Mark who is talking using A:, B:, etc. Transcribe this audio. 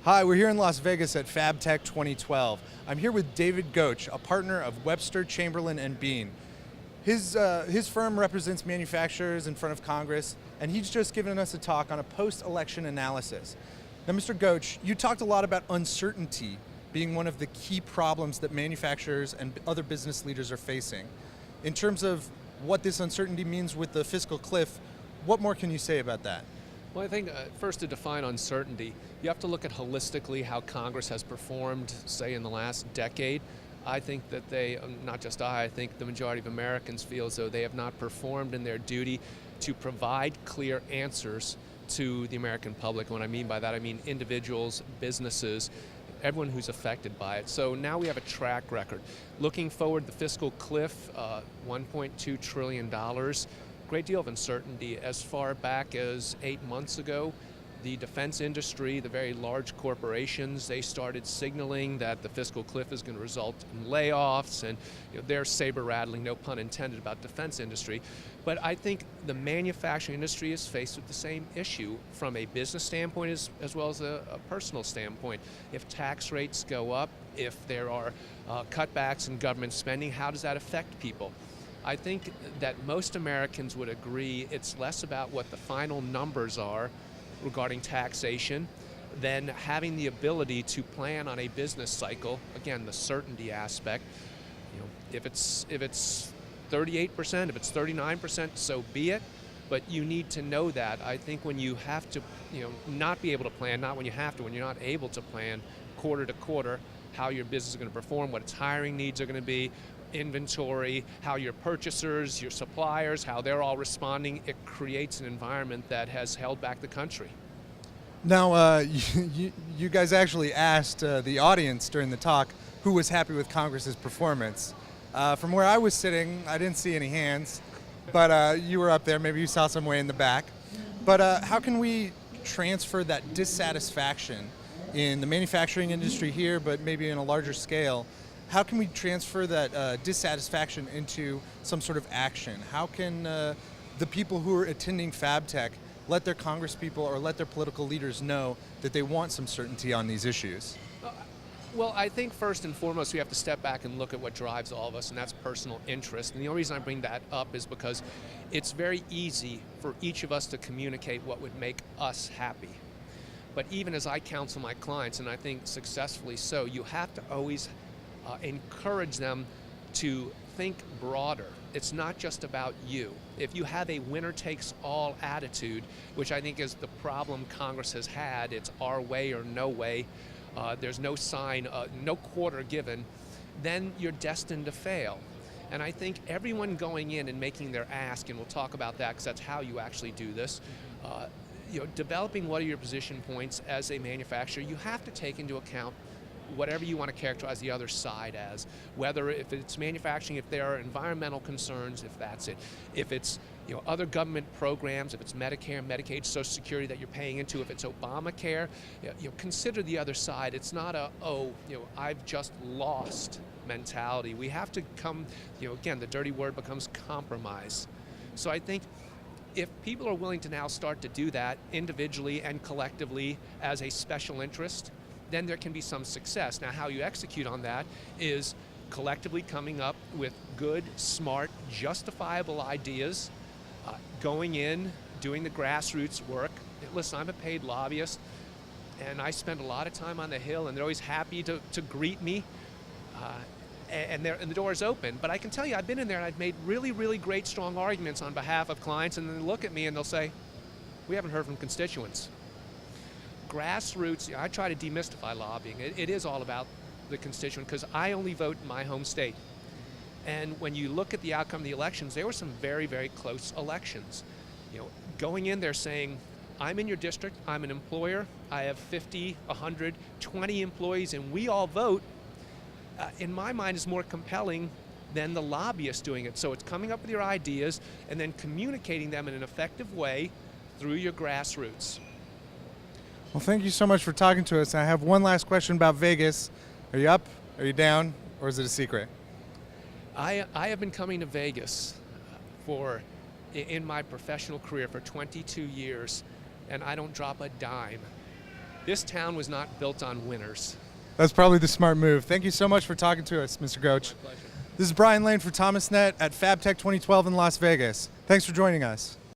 A: Hi, we're here in Las Vegas at Fabtech 2012. I'm here with David Goch, a partner of Webster, Chamberlain Bean. His firm represents manufacturers in front of Congress, and he's just given us a talk on a post-election analysis. Now, Mr. Goch, you talked a lot about uncertainty being one of the key problems that manufacturers and other business leaders are facing. In terms of what this uncertainty means with the fiscal cliff, what more can you say about that?
B: Well, I think first to define uncertainty, you have to look at holistically how Congress has performed, say, in the last decade. I think that they, not just I think the majority of Americans feel as though they have not performed in their duty to provide clear answers to the American public. What I mean by that, I mean individuals, businesses, everyone who's affected by it. So now we have a track record. Looking forward, the fiscal cliff, $1.2 trillion. Great deal of uncertainty. As far back as 8 months ago, the defense industry, the very large corporations, they started signaling that the fiscal cliff is going to result in layoffs, and they're saber rattling, no pun intended, about defense industry. But I think the manufacturing industry is faced with the same issue from a business standpoint as well as a personal standpoint. If tax rates go up, if there are cutbacks in government spending, how does that affect people? I think that most Americans would agree it's less about what the final numbers are regarding taxation than having the ability to plan on a business cycle. Again, the certainty aspect. If it's 38%, if it's 39%, so be it. But you need to know that. I think when you have to, not be able to plan, not when you have to, when you're not able to plan quarter to quarter how your business is going to perform, what its hiring needs are going to be, inventory, how your purchasers, your suppliers, how they're all responding, it creates an environment that has held back the country.
A: Now, you guys actually asked the audience during the talk who was happy with Congress's performance. From where I was sitting, I didn't see any hands, but you were up there, maybe you saw some way in the back. But how can we transfer that dissatisfaction in the manufacturing industry here, but maybe in a larger scale? How can we transfer that dissatisfaction into some sort of action? How can the people who are attending Fabtech let their congresspeople or let their political leaders know that they want some certainty on these issues?
B: Well, I think first and foremost we have to step back and look at what drives all of us, and that's personal interest. And the only reason I bring that up is because it's very easy for each of us to communicate what would make us happy. But even as I counsel my clients, and I think successfully so, you have to always encourage them to think broader. It's not just about you. If you have a winner-takes-all attitude, which I think is the problem Congress has had, it's our way or no way, there's no sign, no quarter given, then you're destined to fail. And I think everyone going in and making their ask, and we'll talk about that because that's how you actually do this, developing what are your position points as a manufacturer, you have to take into account whatever you want to characterize the other side as, whether if it's manufacturing, if there are environmental concerns, if that's it, if it's other government programs, if it's Medicare, Medicaid, Social Security that you're paying into, if it's Obamacare, consider the other side. It's not a, I've just lost mentality. We have to come, again, the dirty word becomes compromise. So I think if people are willing to now start to do that individually and collectively as a special interest, then there can be some success. Now, how you execute on that is collectively coming up with good, smart, justifiable ideas, going in, doing the grassroots work. Listen, I'm a paid lobbyist, and I spend a lot of time on the Hill, and they're always happy to greet me, and the door's open. But I can tell you, I've been in there, and I've made really, really great, strong arguments on behalf of clients, and then they look at me, and they'll say, we haven't heard from constituents. Grassroots, I try to demystify lobbying. It is all about the constituent, because I only vote in my home state. And when you look at the outcome of the elections, there were some very, very close elections. Going in there saying, I'm in your district, I'm an employer, I have 50, 100, 20 employees, and we all vote, in my mind is more compelling than the lobbyist doing it. So it's coming up with your ideas and then communicating them in an effective way through your grassroots.
A: Well, thank you so much for talking to us. I have one last question about Vegas. Are you up? Are you down? Or is it a secret?
B: I have been coming to Vegas in my professional career for 22 years, and I don't drop a dime. This town was not built on winners.
A: That's probably the smart move. Thank you so much for talking to us, Mr. Goch.
B: My pleasure.
A: This is Brian Lane for ThomasNet at Fabtech 2012 in Las Vegas. Thanks for joining us.